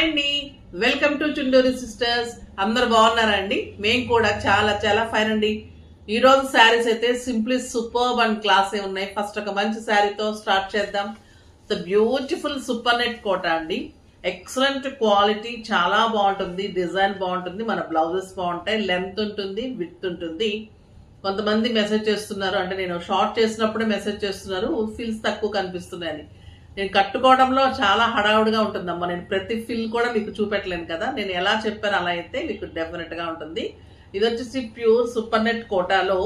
Hi అండి, welcome to Chunduri sisters. అందరు బాగున్నారా అండి? మేము కూడా చాలా చాలా ఫైన్ అండి. ఈ రోజు శారీస్ అయితే సింప్లీ సూపర్బ్ అండ్ క్లాస్ ఉన్నాయి. ఫస్ట్ ఒక మంచి శారీతో స్టార్ట్ చేద్దాం. ద బ్యూటిఫుల్ సూపర్ నెట్ కోట అండి. ఎక్సలెంట్ క్వాలిటీ, చాలా బాగుంటుంది, డిజైన్ బాగుంటుంది, మన బ్లౌజెస్ బాగుంటాయి, లెంత్ ఉంటుంది, విడ్త్ ఉంటుంది. కొంతమంది మెసేజ్ చేస్తున్నారు, అంటే నేను షార్ట్ చేసినప్పుడే మెసేజ్ చేస్తున్నారు ఫిల్స్ తక్కువ కనిపిస్తున్నాయని. నేను కట్టుకోవడంలో చాలా హడావుడిగా ఉంటుందమ్మా. నేను ప్రతి ఫిల్ కూడా మీకు చూపెట్టలేను కదా. నేను ఎలా చెప్పాను అలా అయితే మీకు డెఫినెట్ గా ఉంటుంది. ఇది వచ్చేసి ప్యూర్ సూపర్ నెట్ కోటాలో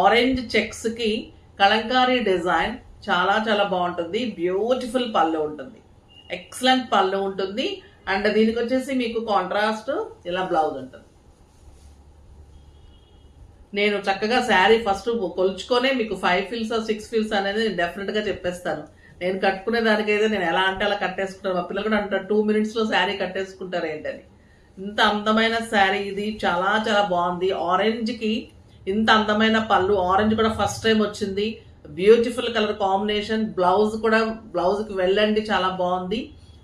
ఆరెంజ్ చెక్స్ కి కలంకారీ డిజైన్ చాలా చాలా బాగుంటుంది. బ్యూటిఫుల్ పళ్ళు ఉంటుంది, ఎక్సలెంట్ పళ్ళు ఉంటుంది. అండ్ దీనికి వచ్చేసి మీకు కాంట్రాస్ట్ ఇలా బ్లౌజ్ ఉంటుంది. నేను చక్కగా శారీ ఫస్ట్ కొలుచుకొనే మీకు 5 ఫిల్స్ 6 ఫిల్స్ అనేది డెఫినెట్ గా చెప్పేస్తాను. నేను కట్టుకునే దానికైతే నేను ఎలా అంటే అలా కట్టేసుకుంటాను. మా పిల్లలు కూడా అంటారు 2 మినిట్స్ లో శారీ కట్టేసుకుంటారు ఏంటని. ఇంత అందమైన శారీ ఇది, చాలా చాలా బాగుంది. ఆరెంజ్ కి ఇంత అందమైన పళ్ళు, ఆరెంజ్ కూడా ఫస్ట్ టైం వచ్చింది. Beautiful colour combination. బ్లౌజ్ కూడా, బ్లౌజ్ కి వెళ్ళండి, చాలా బాగుంది.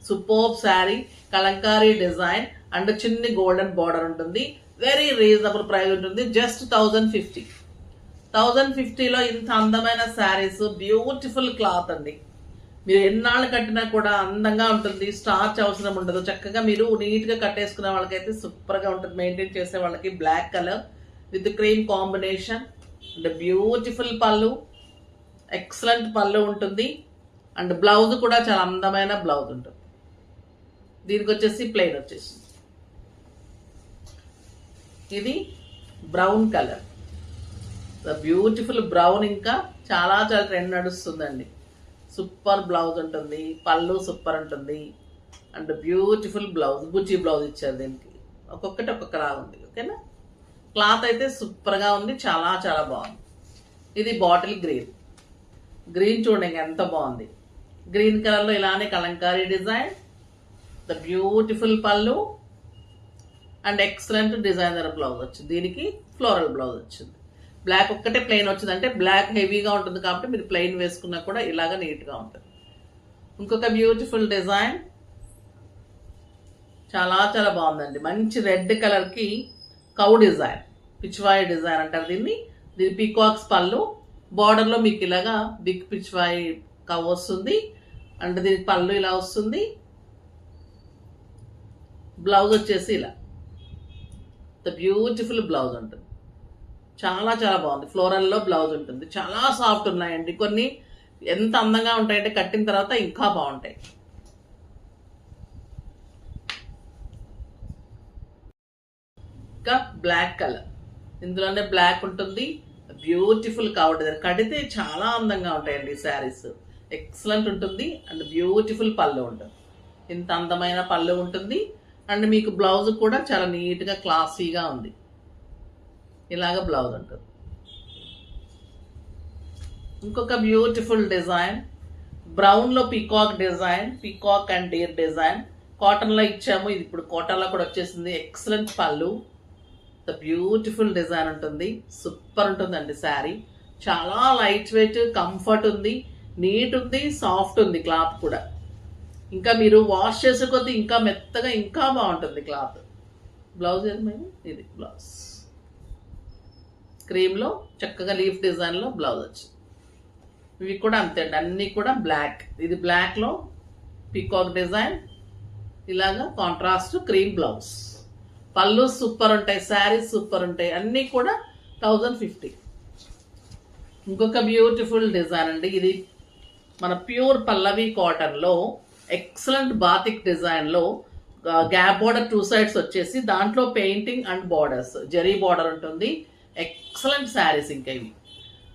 Superb sari, Kalamkari design and చిన్ని గోల్డెన్ బార్డర్ ఉంటుంది. వెరీ రీజనబుల్ ప్రైస్ ఉంటుంది, జస్ట్ 1050. 1050లో ఇంత అందమైన శారీస్, బ్యూటిఫుల్ క్లాత్ అండి. మీరు ఎన్నాళ్ళు కట్టినా కూడా అందంగా ఉంటుంది, స్టార్చ్ అవసరం ఉండదు. చక్కగా మీరు నీట్ గా కట్టేసుకునే వాళ్ళకైతే సూపర్ గా ఉంటుంది. మెయింటైన్ చేసే వాళ్ళకి black colour with cream combination and beautiful పళ్ళు, ఎక్సలెంట్ పళ్ళు ఉంటుంది. అండ్ బ్లౌజ్ కూడా చాలా అందమైన బ్లౌజ్ ఉంటుంది. దీనికి వచ్చేసి ప్లెయిన్ వచ్చేసి ఇది బ్రౌన్ కలర్, బ్యూటిఫుల్ బ్రౌన్. ఇంకా చాలా చాలా ట్రెండ్ నడుస్తుందండి. సూపర్ బ్లౌజ్ ఉంటుంది, పళ్ళు సూపర్ ఉంటుంది. And beautiful blouse, Bujji blouse ఇచ్చారు దీనికి. ఒక్కొక్కటి ఒక్కొక్కలా ఉంది. ఓకేనా? క్లాత్ అయితే సూపర్ గా ఉంది, చాలా చాలా బాగుంది. ఇది బాటిల్ గ్రీన్. గ్రీన్ చూడండి ఎంత బాగుంది. గ్రీన్ కలర్ లో ఇలానే కలంకారీ డిజైన్, ద బ్యూటిఫుల్ పళ్ళు అండ్ ఎక్సలెంట్ డిజైనర్ బ్లౌజ్ వచ్చింది. దీనికి ఫ్లోరల్ బ్లౌజ్ వచ్చింది. బ్లాక్ ఒక్కటే ప్లెయిన్ వచ్చింది, అంటే బ్లాక్ హెవీగా ఉంటుంది కాబట్టి మీరు ప్లెయిన్ వేసుకున్నా కూడా ఇలాగ నీట్గా ఉంటుంది. ఇంకొక బ్యూటిఫుల్ డిజైన్, చాలా చాలా బాగుందండి. మంచి రెడ్ కలర్కి కౌ డిజైన్, పిచ్వాయి డిజైన్ అంటారు దీన్ని. దీని పీకాక్స్ పళ్ళు, బార్డర్లో మీకు ఇలాగా బిగ్ పిచ్వాయి కవ్ వస్తుంది. అండ్ దీనికి పళ్ళు ఇలా వస్తుంది. బ్లౌజ్ వచ్చేసి ఇలా ద బ్యూటిఫుల్ బ్లౌజ్ ఉంటుంది. చాలా చాలా బాగుంది. ఫ్లోరల్లో బ్లౌజ్ ఉంటుంది. చాలా సాఫ్ట్ ఉన్నాయండి. కొన్ని ఎంత అందంగా ఉంటాయంటే కట్టిన తర్వాత ఇంకా బాగుంటాయి. ఇంకా బ్లాక్ కలర్, ఇందులోనే బ్లాక్ ఉంటుంది. బ్యూటిఫుల్ కావడం కడితే చాలా అందంగా ఉంటాయండి శారీస్. ఎక్సలెంట్ ఉంటుంది. అండ్ బ్యూటిఫుల్ పళ్ళు ఉంటుంది. ఇంత అందమైన పళ్ళు ఉంటుంది. అండ్ మీకు బ్లౌజ్ కూడా చాలా నీట్గా క్లాసీగా ఉంది. ఇలాగ బ్లౌజ్ ఉంటుంది. ఇంకొక బ్యూటిఫుల్ డిజైన్, బ్రౌన్ లో peacock design, peacock and Deere design. Cotton లో ఇచ్చాము, ఇది ఇప్పుడు కాటన్ లో కూడా వచ్చేసింది. ఎక్సలెంట్ పళ్ళు, ద బ్యూటిఫుల్ డిజైన్ ఉంటుంది. సూపర్ ఉంటుందండి శారీ. చాలా లైట్ వెయిట్, కంఫర్ట్ ఉంది, నీట్ ఉంది, సాఫ్ట్ ఉంది క్లాత్ కూడా. ఇంకా మీరు వాష్ చేసే కొద్దీ ఇంకా మెత్తగా ఇంకా బాగుంటుంది క్లాత్. బ్లౌజ్ ఏమైంది, ఇది బ్లౌజ్ క్రీమ్లో చక్కగా లీఫ్ డిజైన్లో బ్లౌజ్ వచ్చింది. ఇవి కూడా అంతే అండి, అన్నీ కూడా బ్లాక్. ఇది బ్లాక్లో పీకాక్ డిజైన్, ఇలాగా కాంట్రాస్ట్ క్రీమ్ బ్లౌజ్. పళ్ళు సూపర్ ఉంటాయి, శారీస్ సూపర్ ఉంటాయి. అన్నీ కూడా 1050. ఇంకొక బ్యూటిఫుల్ డిజైన్ అండి. ఇది మన ప్యూర్ పల్లవి కాటన్లో ఎక్సలెంట్ బాతిక్ డిజైన్లో గ్యాప్ బార్డర్ 2 సైడ్స్ వచ్చేసి దాంట్లో painting and borders, zari border ఉంటుంది. ఎక్సలెంట్ శారీస్. ఇంకా ఇవి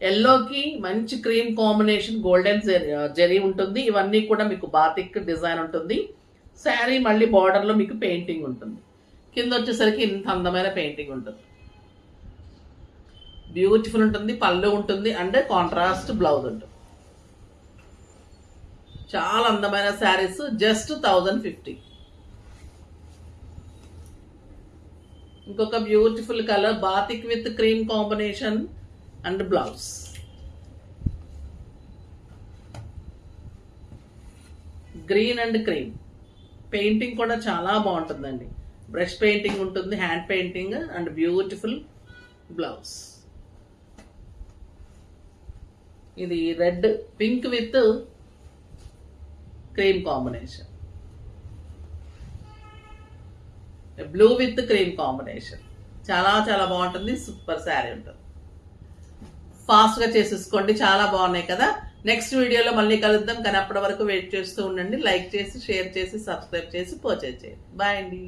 ఎల్లోకి మంచి క్రీమ్ కాంబినేషన్, గోల్డెన్ జరీ ఉంటుంది. ఇవన్నీ కూడా మీకు బాతిక్ డిజైన్ ఉంటుంది. శారీ మళ్ళీ బార్డర్లో మీకు పెయింటింగ్ ఉంటుంది. కింద వచ్చేసరికి ఇంత అందమైన పెయింటింగ్ ఉంటుంది. బ్యూటిఫుల్ ఉంటుంది. పళ్ళు ఉంటుంది అండ్ కాంట్రాస్ట్ బ్లౌజ్ ఉంటుంది. చాలా అందమైన శారీస్, జస్ట్ 1050. ఇంకొక beautiful colour, batik with cream combination and blouse. Green and cream, painting కూడా చాలా బాగుంటుందండి. బ్రష్ పెయింటింగ్ ఉంటుంది, hand painting and beautiful blouse. ఇది red pink with cream combination, blue with cream combination. చాలా చాలా బాగుంటుంది. సూపర్ శారీ ఉంటుంది. ఫాస్ట్ గా చేసేసుకోండి. చాలా బాగున్నాయి కదా. నెక్స్ట్ వీడియోలో మళ్ళీ కలుద్దాం. కానీ అప్పటి వరకు వెయిట్ చేస్తూ ఉండండి. లైక్ చేసి, షేర్ చేసి, సబ్స్క్రైబ్ చేసి, పర్చేజ్ చేయండి. బాయ్ అండి.